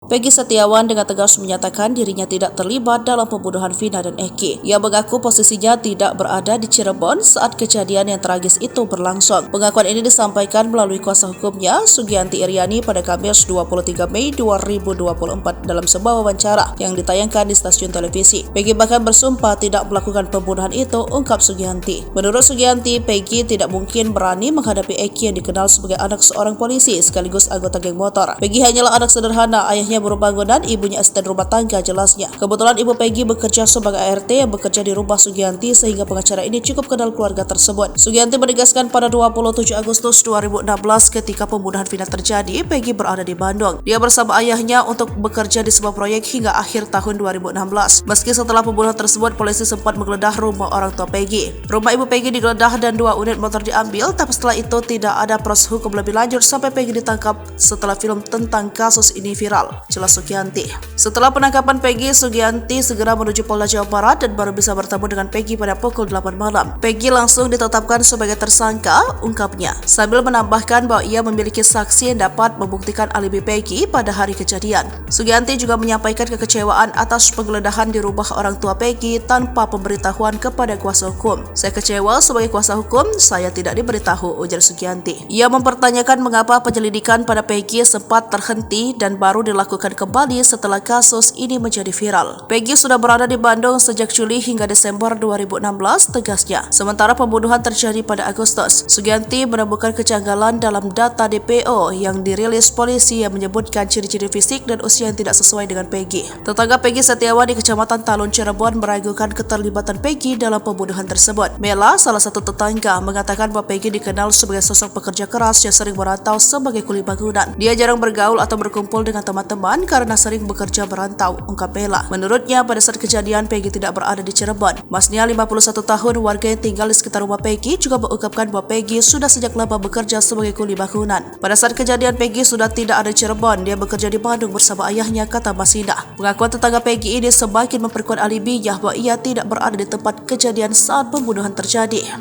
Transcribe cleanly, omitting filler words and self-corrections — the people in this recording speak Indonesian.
Peggy Setiawan dengan tegas menyatakan dirinya tidak terlibat dalam pembunuhan Vina dan Eki. Ia mengaku posisinya tidak berada di Cirebon saat kejadian yang tragis itu berlangsung. Pengakuan ini disampaikan melalui kuasa hukumnya, Sugianti Iriani, pada Kamis 23 Mei 2024 dalam sebuah wawancara yang ditayangkan di stasiun televisi. Peggy bahkan bersumpah tidak melakukan pembunuhan itu, ungkap Sugianti. Menurut Sugianti, Peggy tidak mungkin berani menghadapi Eki yang dikenal sebagai anak seorang polisi sekaligus anggota geng motor. Peggy hanyalah anak sederhana, ayahnya buruh bangunan, ibunya asisten rumah tangga, jelasnya. Kebetulan ibu Peggy bekerja sebagai ART yang bekerja di rumah Sugianti sehingga pengacara ini cukup kenal keluarga tersebut. Sugianti menegaskan pada 27 Agustus 2016 ketika pembunuhan Vina terjadi, Peggy berada di Bandung. Dia bersama ayahnya untuk bekerja di sebuah proyek hingga akhir tahun 2016. Meski setelah pembunuhan tersebut, polisi sempat menggeledah rumah orang tua Peggy. Rumah ibu Peggy digeledah dan 2 unit motor diambil, tapi setelah itu tidak ada proses hukum lebih lanjut sampai Peggy ditangkap setelah film tentang kasus ini viral, jelas Sugianti. Setelah penangkapan Peggy, Sugianti segera menuju Polda Jawa Barat dan baru bisa bertemu dengan Peggy pada pukul 8 malam. Peggy langsung ditetapkan sebagai tersangka, ungkapnya, sambil menambahkan bahwa ia memiliki saksi yang dapat membuktikan alibi Peggy pada hari kejadian. Sugianti juga menyampaikan kekecewaan atas penggeledahan di rumah orang tua Peggy tanpa pemberitahuan kepada kuasa hukum. Saya kecewa sebagai kuasa hukum, saya tidak diberitahu, ujar Sugianti. Ia mempertanyakan mengapa penyelidikan pada Peggy sempat terhenti dan baru dilakukan kembali setelah kasus ini menjadi viral. Peggy sudah berada di Bandung sejak Juli hingga Desember 2016, tegasnya. Sementara pembunuhan terjadi pada Agustus. Sugianti menemukan kejanggalan dalam data DPO yang dirilis polisi yang menyebutkan ciri-ciri fisik dan usia yang tidak sesuai dengan Peggy. Tetangga Peggy Setiawan di Kecamatan Talun, Cirebon meragukan keterlibatan Peggy dalam pembunuhan tersebut. Mela, salah satu tetangga, mengatakan bahwa Peggy dikenal sebagai sosok pekerja keras yang sering merantau sebagai kuli bangunan. Dia jarang bergaul atau berkumpul dengan teman-teman karena sering bekerja merantau, ungkap Mela. Menurutnya, pada saat kejadian Peggy tidak berada di Cirebon. Masnya, 51 tahun, warga yang tinggal di sekitar rumah Peggy, juga mengungkapkan bahwa Peggy sudah sejak lama bekerja sebagai kuli bangunan. Pada saat kejadian Peggy sudah tidak ada di Cirebon, dia bekerja di Bandung bersama ayahnya, kata Masina. Pengakuan tetangga Peggy ini semakin memperkuat alibinya bahwa ia tidak berada di tempat kejadian saat pembunuhan terjadi.